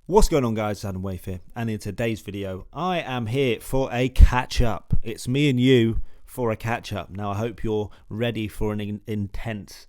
What's going on, guys? Adam Waithe here, and in today's video I am here for a catch-up. It's me and you for a catch-up. Now I hope you're ready for an intense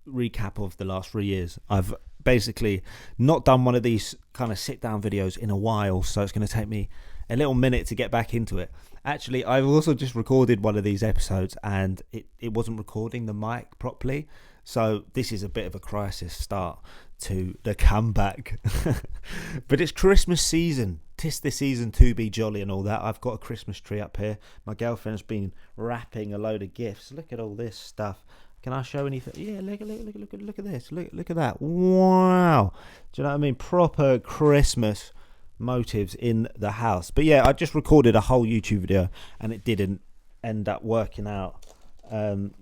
recap of the last 3 years. I've basically not done one of these kind of sit-down videos in a while, so it's going to take me a little minute to get back into it. Actually, I've also just recorded one of these episodes and it wasn't recording the mic properly, so this is a bit of a crisis start to the comeback. But it's Christmas season. 'Tis the season to be jolly and all that. I've got a Christmas tree up here. My girlfriend's been wrapping a load of gifts. Look at all this stuff. Can I show anything? Yeah, look at this. Look at that. Wow. Do you know what I mean? Proper Christmas motives in the house. But yeah, I just recorded a whole YouTube video and it didn't end up working out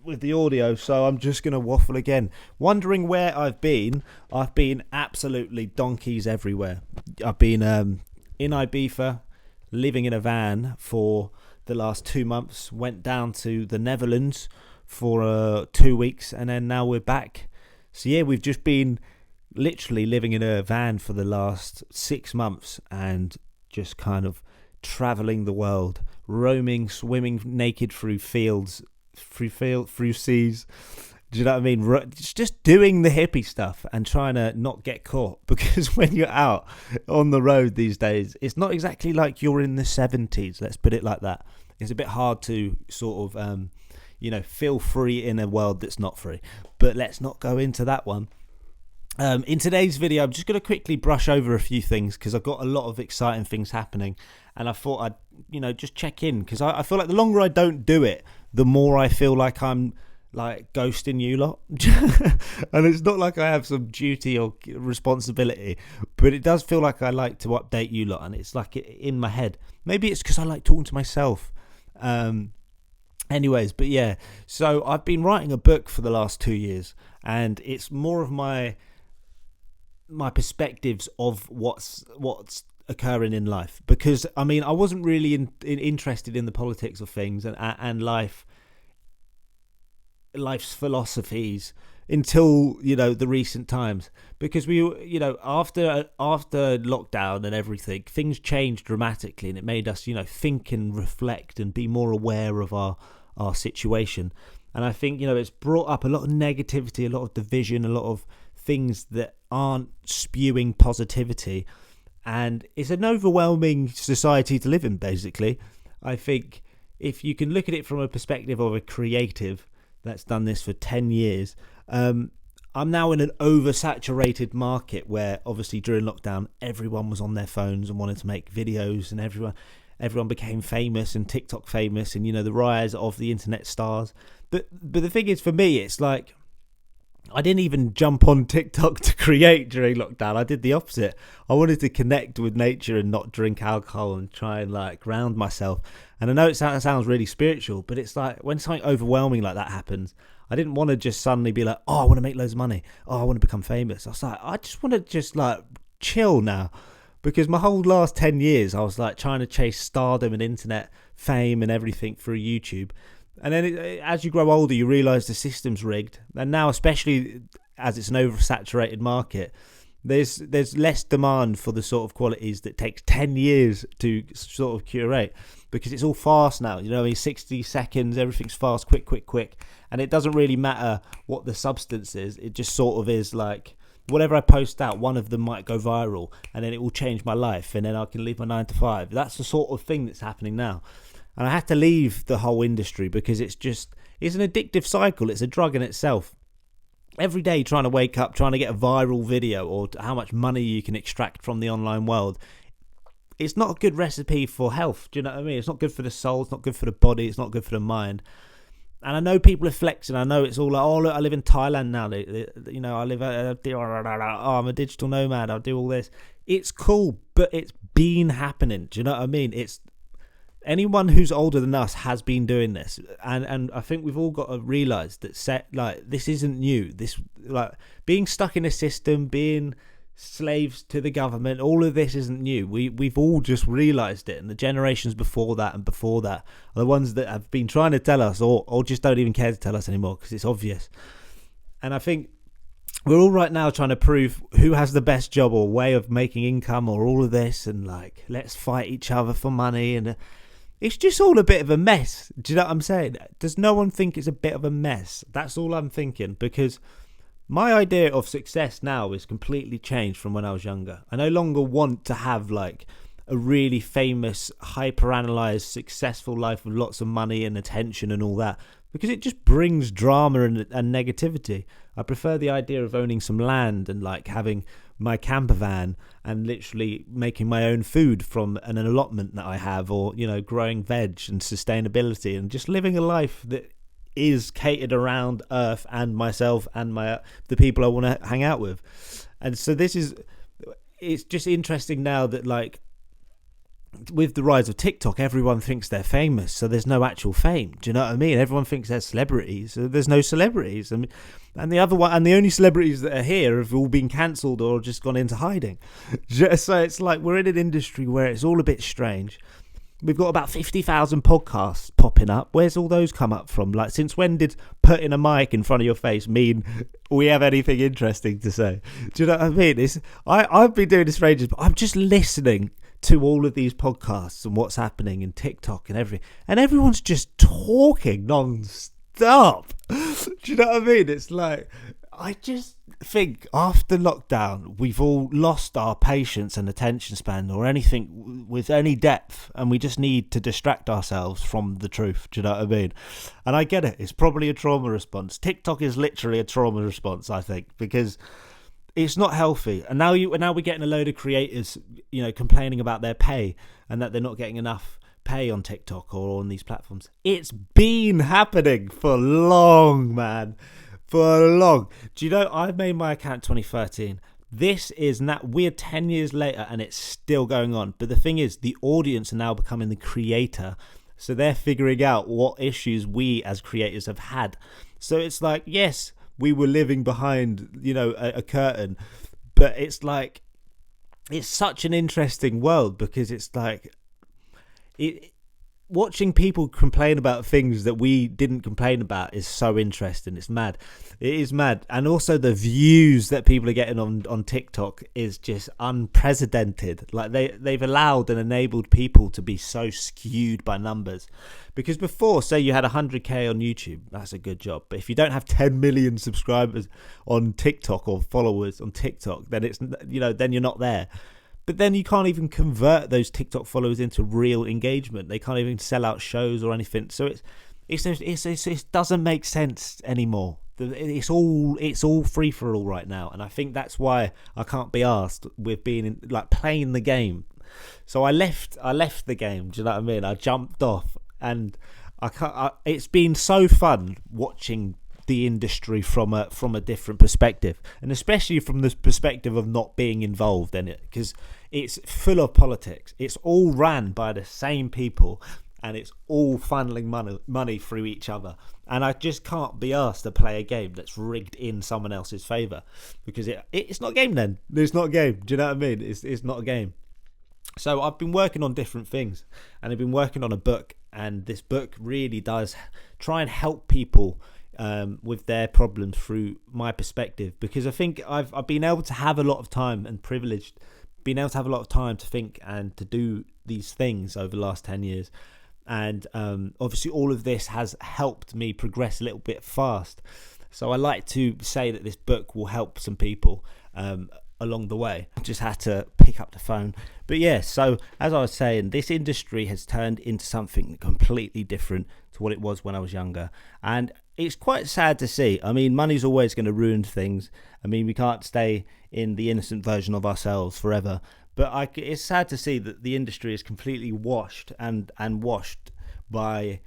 with the audio, so I'm just gonna waffle again. Wondering where I've been absolutely donkeys everywhere. I've been in Ibiza, living in a van for the last 2 months, went down to the Netherlands for 2 weeks, and then now we're back. So yeah, we've just been literally living in a van for the last 6 months and just kind of traveling the world, roaming, swimming naked through fields, through seas. Do you know what I mean? Just doing the hippie stuff and trying to not get caught, because when you're out on the road these days, it's not exactly like you're in the 70s, let's put it like that. It's a bit hard to sort of feel free in a world that's not free, but let's not go into that one. In today's video, I'm just going to quickly brush over a few things because I've got a lot of exciting things happening, and I thought I'd just check in, because I feel like the longer I don't do it, the more I feel like I'm like ghosting you lot. And it's not like I have some duty or responsibility, but it does feel like I like to update you lot, and it's like in my head. Maybe it's because I like talking to myself. Anyways, but yeah, so I've been writing a book for the last 2 years, and it's more of my perspectives of what's occurring in life, because I mean I wasn't really interested in the politics of things and life's philosophies until the recent times, because we after lockdown and everything, things changed dramatically, and it made us think and reflect and be more aware of our situation. And I think it's brought up a lot of negativity, a lot of division, a lot of things that aren't spewing positivity, and it's an overwhelming society to live in, basically. I think if you can look at it from a perspective of a creative that's done this for 10 years, I'm now in an oversaturated market where obviously during lockdown everyone was on their phones and wanted to make videos, and everyone became famous and TikTok famous, and the rise of the internet stars. But the thing is, for me, it's like I didn't even jump on TikTok to create during lockdown. I did the opposite. I wanted to connect with nature and not drink alcohol and try and like ground myself. And I know it sounds really spiritual, but it's like when something overwhelming like that happens, I didn't want to just suddenly be like, oh, I want to make loads of money. Oh, I want to become famous. I was like, I just want to just like chill now. Because my whole last 10 years, I was like trying to chase stardom and internet fame and everything through YouTube. And then as you grow older, you realise the system's rigged. And now, especially as it's an oversaturated market, there's less demand for the sort of qualities that takes 10 years to sort of curate, because it's all fast now. 60 seconds, everything's fast, quick. And it doesn't really matter what the substance is. It just sort of is like, whatever I post out, one of them might go viral, and then it will change my life, and then I can leave my 9 to 5. That's the sort of thing that's happening now. And I had to leave the whole industry because it's an addictive cycle. It's a drug in itself. Every day trying to wake up, trying to get a viral video, or how much money you can extract from the online world. It's not a good recipe for health. Do you know what I mean? It's not good for the soul. It's not good for the body. It's not good for the mind. And I know people are flexing. I know it's all like, oh, look, I live in Thailand now. I'm a digital nomad. I'll do all this. It's cool, but it's been happening. Do you know what I mean? It's anyone who's older than us has been doing this, and I think we've all got to realise that this isn't new. This, like, being stuck in a system, being slaves to the government, all of this isn't new. We've all just realised it, and the generations before that are the ones that have been trying to tell us, or just don't even care to tell us anymore because it's obvious. And I think we're all right now trying to prove who has the best job or way of making income or all of this, and like, let's fight each other for money. And it's just all a bit of a mess. Do you know what I'm saying? Does no one think it's a bit of a mess? That's all I'm thinking, because my idea of success now is completely changed from when I was younger. I no longer want to have like a really famous, hyper-analyzed, successful life with lots of money and attention and all that, because it just brings drama and negativity. I prefer the idea of owning some land and like having my camper van and literally making my own food from an allotment that I have, or, you know, growing veg and sustainability and just living a life that is catered around Earth and myself and the people I want to hang out with. And so it's just interesting now that, like, with the rise of TikTok, everyone thinks they're famous, so there's no actual fame. Do you know what I mean? Everyone thinks they're celebrities, so there's no celebrities. And the other one, and the only celebrities that are here have all been cancelled or just gone into hiding. So it's like we're in an industry where it's all a bit strange. We've got about 50,000 podcasts popping up. Where's all those come up from? Like, since when did putting a mic in front of your face mean we have anything interesting to say? Do you know what I mean? I've been doing this for ages, but I'm just listening to all of these podcasts and what's happening in TikTok and everything, and everyone's just talking non-stop. Do you know what I mean? It's like, I just think after lockdown we've all lost our patience and attention span or anything with any depth, and we just need to distract ourselves from the truth. Do you know what I mean? And I get it, it's probably a trauma response. TikTok is literally a trauma response, I think, because it's not healthy. And now we're getting a load of creators, you know, complaining about their pay and that they're not getting enough pay on TikTok or on these platforms. It's been happening for long, man. For long. Do you know, I made my account 2013. This is now, we're 10 years later and it's still going on. But the thing is, the audience are now becoming the creator. So they're figuring out what issues we as creators have had. So it's like, yes, we were living behind, you know, a curtain, but it's like, it's such an interesting world, because it's like, watching people complain about things that we didn't complain about is so interesting. It's mad. It is mad. And also the views that people are getting on TikTok is just unprecedented. Like, they've allowed and enabled people to be so skewed by numbers. Because before, say you had 100k on YouTube, that's a good job. But if you don't have 10 million subscribers on TikTok or followers on TikTok, then it's, you know, then you're not there. But then you can't even convert those TikTok followers into real engagement. They can't even sell out shows or anything. So it doesn't make sense anymore. It's all free for all right now, and I think that's why I can't be asked with being like playing the game. So I left the game. Do you know what I mean? I jumped off, and it's been so fun watching the industry from a different perspective, and especially from the perspective of not being involved in it, because it's full of politics. It's all ran by the same people, and it's all funneling money through each other. And I just can't be asked to play a game that's rigged in someone else's favour, because it's not a game then. It's not a game. Do you know what I mean? It's not a game. So I've been working on different things, and I've been working on a book, and this book really does try and help people with their problems through my perspective, because I think I've been able to have a lot of time, and privileged being able to have a lot of time to think and to do these things over the last 10 years. And obviously all of this has helped me progress a little bit fast. So I like to say that this book will help some people along the way. I just had to pick up the phone. But yeah, so as I was saying, this industry has turned into something completely different to what it was when I was younger. And it's quite sad to see. I mean, money's always going to ruin things. I mean, we can't stay in the innocent version of ourselves forever. But it's sad to see that the industry is completely washed and washed by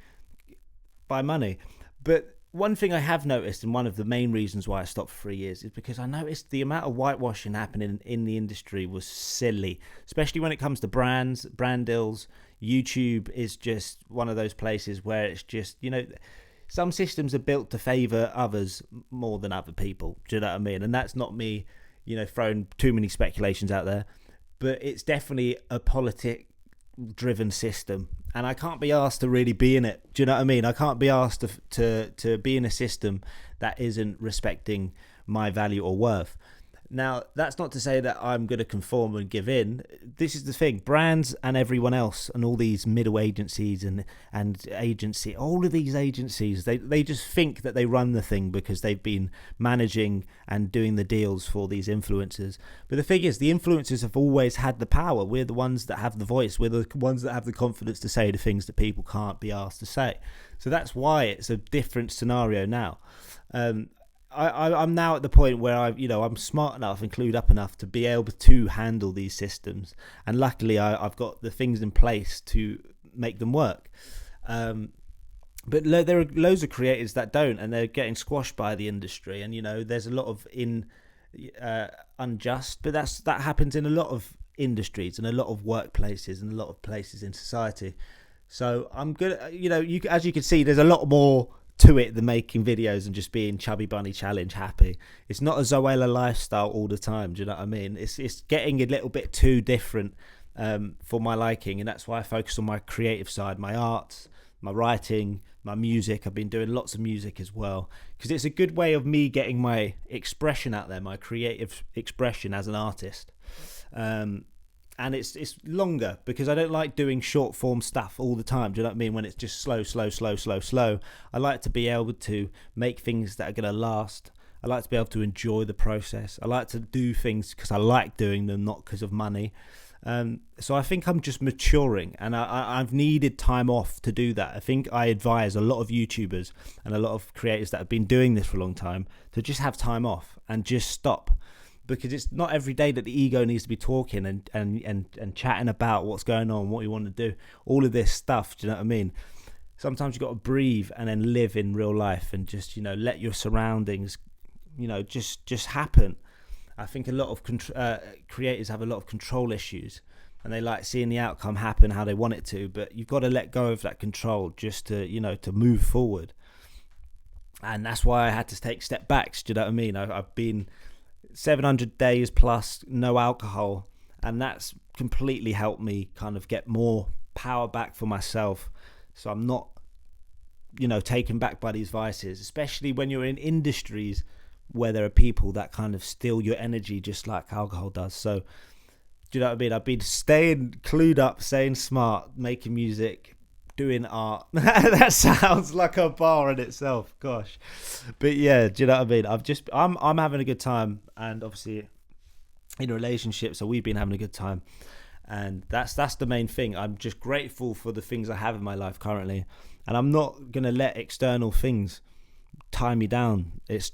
money. But one thing I have noticed, and one of the main reasons why I stopped for 3 years, is because I noticed the amount of whitewashing happening in the industry was silly, especially when it comes to brands, brand deals. YouTube is just one of those places where it's just, you know, some systems are built to favour others more than other people. Do you know what I mean? And that's not me, you know, throwing too many speculations out there, but it's definitely a politic-driven system. And I can't be asked to really be in it. Do you know what I mean? I can't be asked to be in a system that isn't respecting my value or worth. Now, that's not to say that I'm going to conform and give in. This is the thing. Brands and everyone else and all these middle agencies and agency, all of these agencies, they just think that they run the thing because they've been managing and doing the deals for these influencers. But the thing is, the influencers have always had the power. We're the ones that have the voice. We're the ones that have the confidence to say the things that people can't be asked to say. So that's why it's a different scenario now. I'm now at the point where I'm smart enough and clued up enough to be able to handle these systems, and luckily I've got the things in place to make them work. But there are loads of creators that don't, and they're getting squashed by the industry. And there's a lot of unjust, but that happens in a lot of industries and a lot of workplaces and a lot of places in society. So I'm good. As you can see, there's a lot more to it than making videos and just being chubby bunny challenge happy. It's not a Zoella lifestyle all the time. Do you know what I mean? It's getting a little bit too different for my liking, and that's why I focus on my creative side, my arts, my writing, my music. I've been doing lots of music as well because it's a good way of me getting my expression out there, my creative expression as an artist. And it's longer because I don't like doing short form stuff all the time. Do you know what I mean? When it's just slow. I like to be able to make things that are going to last. I like to be able to enjoy the process. I like to do things because I like doing them, not because of money. So I think I'm just maturing, and I've needed time off to do that. I think I advise a lot of YouTubers and a lot of creators that have been doing this for a long time to just have time off and just stop. Because it's not every day that the ego needs to be talking and chatting about what's going on, what you want to do, all of this stuff. Do you know what I mean? Sometimes you got to breathe and then live in real life and just let your surroundings just happen. I think a lot of creators have a lot of control issues, and they like seeing the outcome happen how they want it to. But you've got to let go of that control just to move forward. And that's why I had to take step backs. Do you know what I mean? I've been 700 days plus no alcohol, and that's completely helped me kind of get more power back for myself, so I'm not taken back by these vices, especially when you're in industries where there are people that kind of steal your energy just like alcohol does. So do you know what I mean? I've been staying clued up, staying smart, making music, doing art. That sounds like a bar in itself, gosh. But yeah, do you know what I mean? I'm having a good time, and obviously in a relationship, so we've been having a good time, and that's the main thing. I'm just grateful for the things I have in my life currently, and I'm not gonna let external things tie me down. It's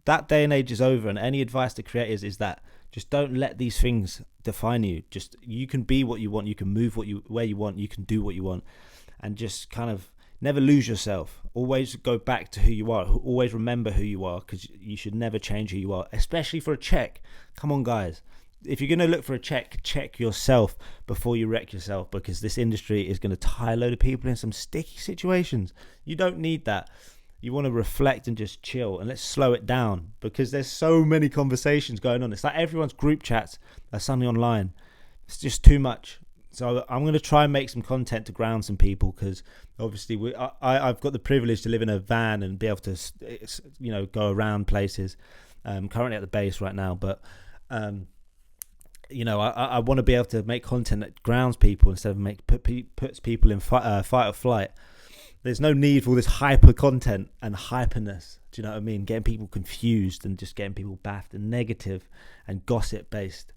that day and age is over, and any advice to creators is that just don't let these things define you. Just you can be what you want, you can move where you want, you can do what you want. And just kind of never lose yourself. Always go back to who you are. Always remember who you are, because you should never change who you are, especially for a check. Come on, guys. If you're going to look for a check yourself before you wreck yourself, because this industry is going to tie a load of people in some sticky situations. You don't need that. You want to reflect and just chill, and let's slow it down, because there's so many conversations going on. It's like everyone's group chats are suddenly online. It's just too much. So I'm going to try and make some content to ground some people, because obviously I've got the privilege to live in a van and be able to, go around places. Currently at the base right now, but I want to be able to make content that grounds people instead of puts people in fight or flight. There's no need for all this hyper content and hyperness. Do you know what I mean? Getting people confused and just getting people baffed and negative and gossip based.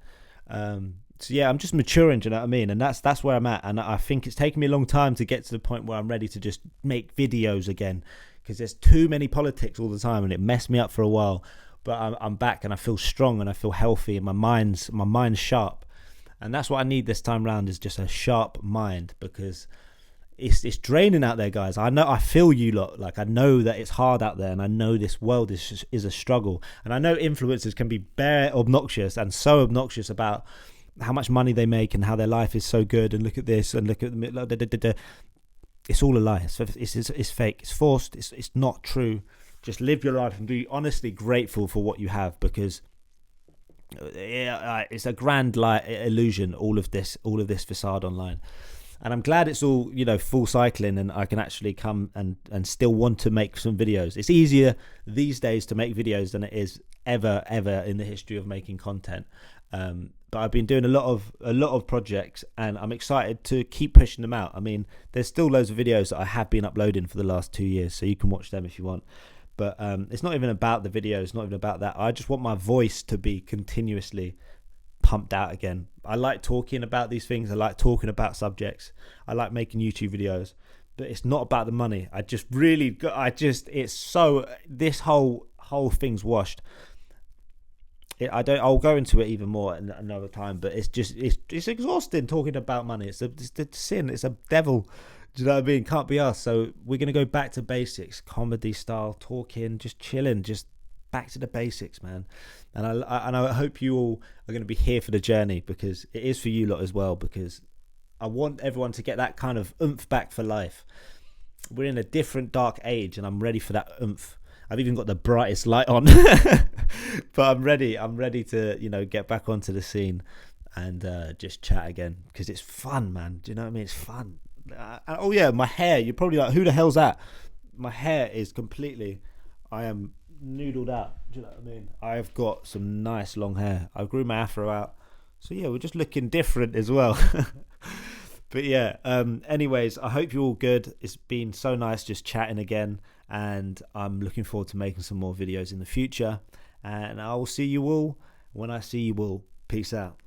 So yeah, I'm just maturing, do you know what I mean? And that's where I'm at. And I think it's taken me a long time to get to the point where I'm ready to just make videos again, because there's too many politics all the time, and it messed me up for a while. But I'm back, and I feel strong, and I feel healthy, and my mind's sharp. And that's what I need this time round, is just a sharp mind, because it's draining out there, guys. I feel you lot. Like, I know that it's hard out there, and I know this world is a struggle. And I know influencers can be bare obnoxious, and so obnoxious about how much money they make and how their life is so good, and look at this and look at the it's all a lie. It's fake, it's forced, it's not true. Just live your life and be honestly grateful for what you have, because it's a grand illusion, all of this facade online. And I'm glad it's all, full cycling, and I can actually come and still want to make some videos. It's easier these days to make videos than it is ever in the history of making content. But I've been doing a lot of projects, and I'm excited to keep pushing them out. I mean, there's still loads of videos that I have been uploading for the last 2 years, so you can watch them if you want. But it's not even about the videos, it's not even about that. I just want my voice to be continuously pumped out again. I like talking about these things. I like talking about subjects. I like making YouTube videos, but it's not about the money. This whole thing's washed. I'll go into it even more another time, but it's exhausting talking about money. It's a sin. It's a devil. Do you know what I mean? Can't be us. So we're gonna go back to basics, comedy style, talking, just chilling, just back to the basics, man. And I hope you all are going to be here for the journey, because it is for you lot as well, because I want everyone to get that kind of oomph back for life. We're in a different dark age, and I'm ready for that oomph. I've even got the brightest light on. But I'm ready to get back onto the scene and just chat again, because it's fun, man. Do you know what I mean? It's fun. Oh yeah, my hair, you're probably like, who the hell's that? My hair is I am noodled out. Do you know what I mean? I've got some nice long hair. I grew my afro out, so yeah, we're just looking different as well. But yeah, anyways, I hope you're all good. It's been so nice just chatting again, and I'm looking forward to making some more videos in the future, and I will see you all when I see you all. Peace out.